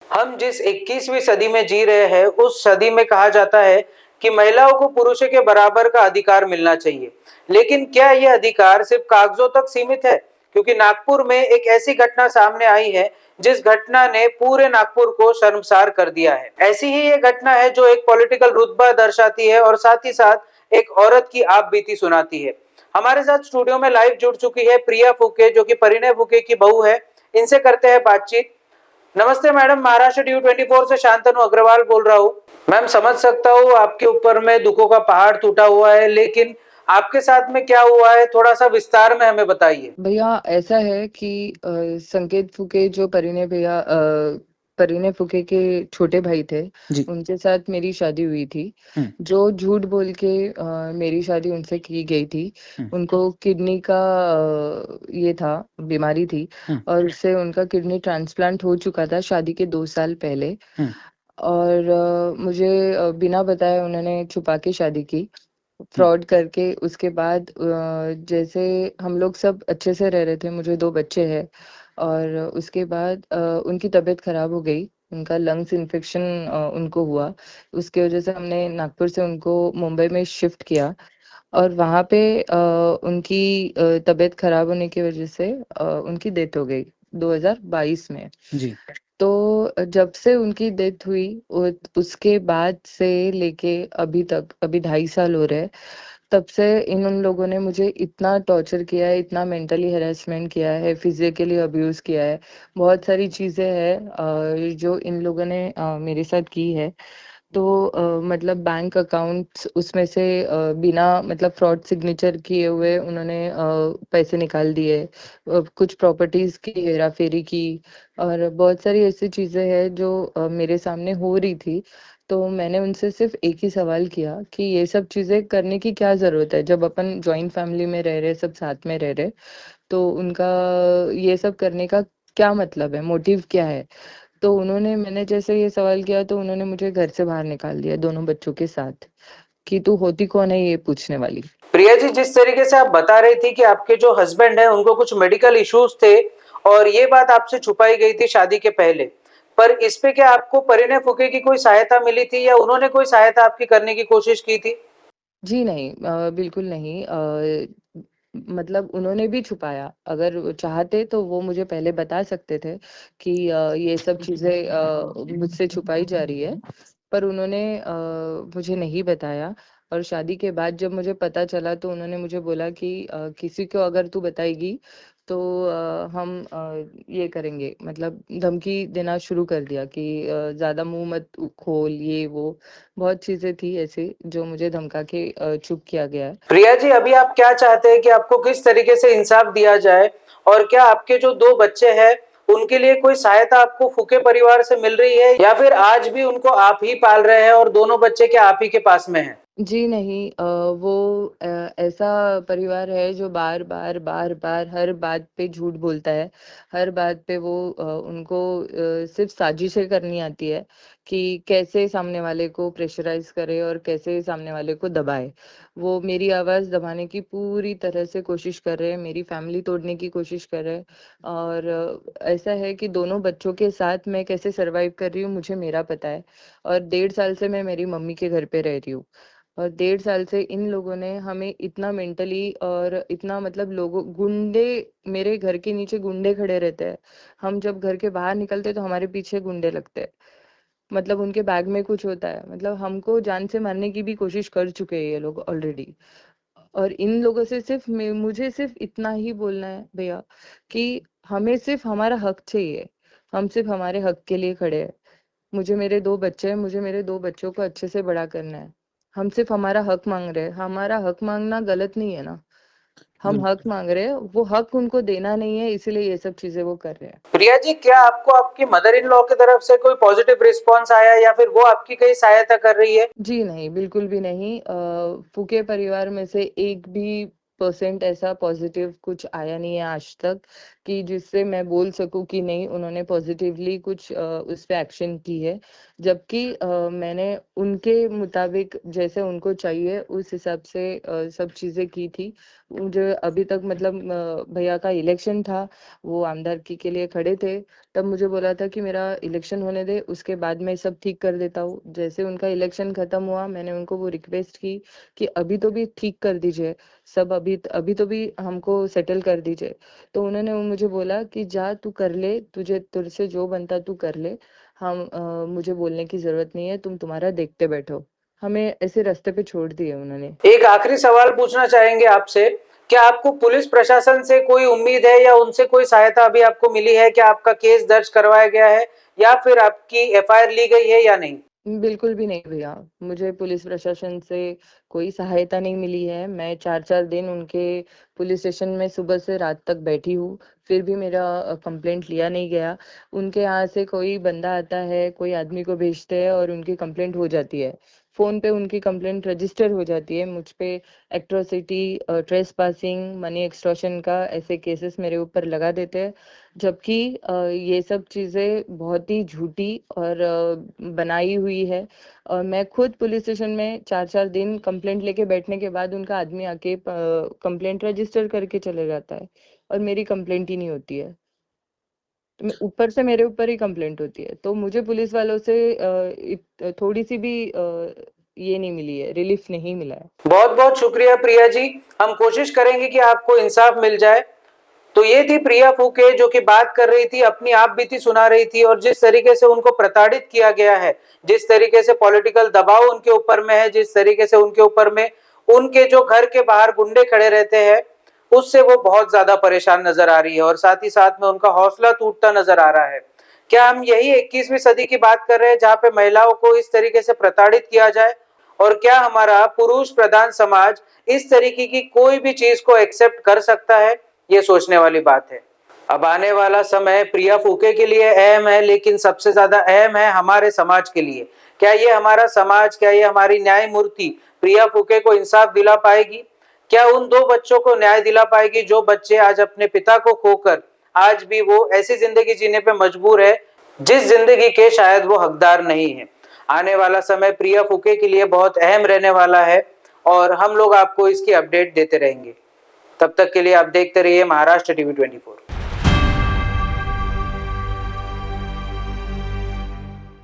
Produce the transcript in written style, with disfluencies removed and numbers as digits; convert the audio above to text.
हम जिस 21वीं सदी में जी रहे हैं, उस सदी में कहा जाता है कि महिलाओं को पुरुषों के बराबर का अधिकार मिलना चाहिए। लेकिन क्या यह अधिकार सिर्फ कागजों तक सीमित है? क्योंकि नागपुर में एक ऐसी घटना सामने आई है, जिस घटना ने पूरे नागपुर को शर्मसार कर दिया है। ऐसी ही ये घटना है जो एक पॉलिटिकल रुतबा दर्शाती है और साथ ही साथ एक औरत की आप बीती सुनाती है। हमारे साथ स्टूडियो में लाइव जुड़ चुकी है प्रिया फुके, जो कि परिणय फुके की बहू है। इनसे करते हैं बातचीत। नमस्ते मैडम, महाराष्ट्र ड्यू 24 से शांतनु अग्रवाल बोल रहा हूँ। मैम, समझ सकता हूँ आपके ऊपर में दुखों का पहाड़ टूटा हुआ है, लेकिन आपके साथ में क्या हुआ है, थोड़ा सा विस्तार में हमें बताइए। भैया ऐसा है कि संकेत फुके जो परिणय फुके के छोटे भाई थे, जी। उनके साथ मेरी शादी हुई थी। जो झूठ बोल के मेरी शादी उनसे की गई थी। उनको किडनी का ये था, बीमारी थी, और उससे उनका किडनी ट्रांसप्लांट हो चुका था शादी के 2 साल पहले। और मुझे बिना बताए उन्होंने छुपा के शादी की, फ्रॉड करके। उसके बाद जैसे हम लोग सब अच्छे से रह रहे थे, मुझे 2 बच्चे हैं, और उसके बाद उनकी तबीयत खराब हो गई। उनका लंग्स इन्फेक्शन उनको हुआ। उसकी वजह से हमने नागपुर से उनको मुंबई में शिफ्ट किया, और वहाँ पे उनकी तबीयत खराब होने की वजह से उनकी डेथ हो गई 2022 में। जी। तो जब से उनकी डेथ हुई, उसके बाद से लेके अभी तक, अभी 2.5 साल हो रहे हैं, तब से इन उन लोगों ने मुझे इतना टॉर्चर किया है, इतना मेंटली हैरेसमेंट किया है, फिजिकली अब्यूज किया है। बहुत सारी चीजें हैं जो इन लोगों ने मेरे साथ की है। तो मतलब बैंक अकाउंट्स उसमें से बिना मतलब फ्रॉड सिग्नेचर किए हुए उन्होंने पैसे निकाल दिए। कुछ प्रॉपर्टीज की हेरा फेरी की, और बहुत सारी ऐसी चीजें हैं जो मेरे सामने हो रही थी। तो मैंने उनसे सिर्फ एक ही सवाल किया कि ये सब चीजें करने की क्या जरूरत है, जब अपन जॉइंट फैमिली में रह रहे, सब साथ में रह रहे, तो उनका ये सब करने का क्या मतलब है, मोटिव क्या है। तो उन्होंने, मैंने जैसे ये सवाल किया तो उन्होंने मुझे घर से बाहर निकाल दिया दोनों बच्चों के साथ, कि तू होती कौन है ये पूछने वाली। प्रिया जी, जिस तरीके से आप बता रही थी कि आपके जो हस्बैंड हैं उनको कुछ मेडिकल इश्यूज थे और ये बात आपसे छुपाई गई थी शादी के पहले, पर इस पे क्या आपको परिणय फुके की कोई सहायता मिली थी या उन्होंने कोई सहायता आपकी करने की कोशिश की थी? जी नहीं, बिल्कुल नहीं। मतलब उन्होंने भी छुपाया। अगर वो चाहते तो वो मुझे पहले बता सकते थे कि ये सब चीजें मुझसे छुपाई जा रही है, पर उन्होंने मुझे नहीं बताया। और शादी के बाद जब मुझे पता चला तो उन्होंने मुझे बोला कि किसी को अगर तू बताएगी तो हम ये करेंगे, मतलब धमकी देना शुरू कर दिया कि ज्यादा मुंह मत खोल, ये वो बहुत चीजें थी ऐसे जो मुझे धमका के चुप किया गया है। प्रिया जी, अभी आप क्या चाहते हैं कि आपको किस तरीके से इंसाफ दिया जाए, और क्या आपके जो 2 बच्चे हैं उनके लिए कोई सहायता आपको फुके परिवार से मिल रही है, या फिर आज भी उनको आप ही पाल रहे हैं और दोनों बच्चे क्या आप ही के पास में हैं? जी नहीं, वो ऐसा परिवार है जो बार बार बार बार हर बात पे झूठ बोलता है। हर बात पे वो उनको सिर्फ साजिशें करनी आती है कि कैसे सामने वाले को प्रेशराइज करे और कैसे सामने वाले को दबाए। वो मेरी आवाज दबाने की पूरी तरह से कोशिश कर रहे हैं, मेरी फैमिली तोड़ने की कोशिश कर रहे हैं। और ऐसा है कि दोनों बच्चों के साथ मैं कैसे सरवाइव कर रही हूँ मुझे मेरा पता है। और 1.5 साल से मैं मेरी मम्मी के घर पे रह रही हूँ, और 1.5 साल से इन लोगों ने हमें इतना मेंटली और इतना, मतलब लोगों गुंडे, मेरे घर के नीचे गुंडे खड़े रहते हैं। हम जब घर के बाहर निकलते हैं तो हमारे पीछे गुंडे लगते हैं। मतलब उनके बैग में कुछ होता है, मतलब हमको जान से मारने की भी कोशिश कर चुके हैं ये लोग ऑलरेडी। और इन लोगों से सिर्फ मुझे सिर्फ इतना ही बोलना है भैया कि हमें सिर्फ हमारा हक चाहिए। हम सिर्फ हमारे हक के लिए खड़े हैं। मुझे मेरे 2 बच्चे हैं, मुझे मेरे 2 बच्चों को अच्छे से बड़ा करना है। हम सिर्फ हमारा हक मांग रहे हैं। हमारा हक मांगना गलत नहीं है ना। हम हक मांग रहे हैं, वो हक उनको देना नहीं है, इसीलिए ये सब चीजें वो कर रहे हैं। प्रिया जी, क्या आपको आपकी मदर इन लॉ की तरफ से कोई पॉजिटिव रिस्पॉन्स आया, या फिर वो आपकी कहीं सहायता कर रही है? जी नहीं, बिल्कुल भी नहीं। फूके परिवार में से एक भी परसेंट ऐसा पॉजिटिव कुछ आया नहीं है आज तक कि जिससे मैं बोल सकूँ कि नहीं उन्होंने पॉजिटिवली कुछ उस पे एक्शन की है। जबकि मैंने उनके मुताबिक जैसे उनको चाहिए उस हिसाब से सब चीज़ें की थी। मुझे अभी तक मतलब भैया का इलेक्शन था, वो आमदारकी के लिए खड़े थे, तब मुझे बोला था कि मेरा इलेक्शन होने दे, उसके बाद मैं सब ठीक कर देता हूँ। जैसे उनका इलेक्शन खत्म हुआ, मैंने उनको वो रिक्वेस्ट की कि अभी तो भी ठीक कर दीजिए, सब अभी तो भी हमको सेटल कर दीजिए। तो उन्होंने मुझे बोला कि जा तू कर ले, तुझे तुझसे जो बनता तू कर ले, मुझे बोलने की ज़रूरत नहीं है, तुम तुम्हारा देखते बैठो। हमें ऐसे रास्ते पे छोड़ दिए उन्होंने। एक आखिरी सवाल पूछना चाहेंगे आपसे, क्या आपको पुलिस प्रशासन से कोई उम्मीद है या उनसे कोई सहायता अभी आपको मिली है? क्या आपका केस दर्ज करवाया गया है या फिर आपकी एफआईआर ली गई है या नहीं? बिल्कुल भी नहीं भैया, मुझे पुलिस प्रशासन से कोई सहायता नहीं मिली है। मैं 4-4 दिन उनके पुलिस स्टेशन में सुबह से रात तक बैठी हूँ, फिर भी मेरा कंप्लेंट लिया नहीं गया। उनके यहाँ से कोई बंदा आता है, कोई आदमी को भेजते हैं और उनकी कंप्लेंट हो जाती है। फ़ोन पे उनकी कंप्लेंट रजिस्टर हो जाती है मुझ पे। एट्रोसिटी, ट्रेसपासिंग, मनी एक्सटॉर्शन का ऐसे केसेस मेरे ऊपर लगा देते हैं। जबकि ये सब चीज़ें बहुत ही झूठी और बनाई हुई है। और मैं खुद पुलिस स्टेशन में 4-4 दिन कंप्लेंट लेके बैठने के बाद उनका आदमी आके कंप्लेंट रजिस्टर करके चले जाता है और मेरी कंप्लेंट ही नहीं होती है। तो ऊपर से मेरे ऊपर ही कंप्लेंट होती है। तो मुझे पुलिस वालों से थोड़ी सी भी ये नहीं मिली है, रिलीफ नहीं मिला है। बहुत बहुत शुक्रिया प्रिया जी, हम कोशिश करेंगे कि आपको इंसाफ मिल जाए। तो ये थी प्रिया फूके जो कि बात कर रही थी, अपनी आप बीती सुना रही थी, और जिस तरीके से उनको प्रताड़ित किया गया है, जिस तरीके से पॉलिटिकल दबाव उनके ऊपर में है, जिस तरीके से उनके ऊपर में उनके जो घर के बाहर गुंडे खड़े रहते हैं, उससे वो बहुत ज्यादा परेशान नजर आ रही है और साथ ही साथ में उनका हौसला टूटता नजर आ रहा है। क्या हम यही 21वीं सदी की बात कर रहे हैं जहां पे महिलाओं को इस तरीके से प्रताड़ित किया जाए? और क्या हमारा पुरुष प्रधान समाज इस तरीके की कोई भी चीज को एक्सेप्ट कर सकता है? ये सोचने वाली बात है। अब आने वाला समय प्रिया फूके के लिए अहम है, लेकिन सबसे ज्यादा अहम है हमारे समाज के लिए। क्या ये हमारा समाज, क्या ये हमारी न्यायमूर्ति प्रिया फूके को इंसाफ दिला पाएगी? क्या उन 2 बच्चों को न्याय दिला पाएगी जो बच्चे आज अपने पिता को खोकर आज भी वो ऐसी जिंदगी जीने पे मजबूर है जिस जिंदगी के शायद वो हकदार नहीं है? आने वाला समय प्रिया फूके के लिए बहुत अहम रहने वाला है और हम लोग आपको इसकी अपडेट देते रहेंगे। तब तक के लिए आप देखते रहिए महाराष्ट्र टीवी 24।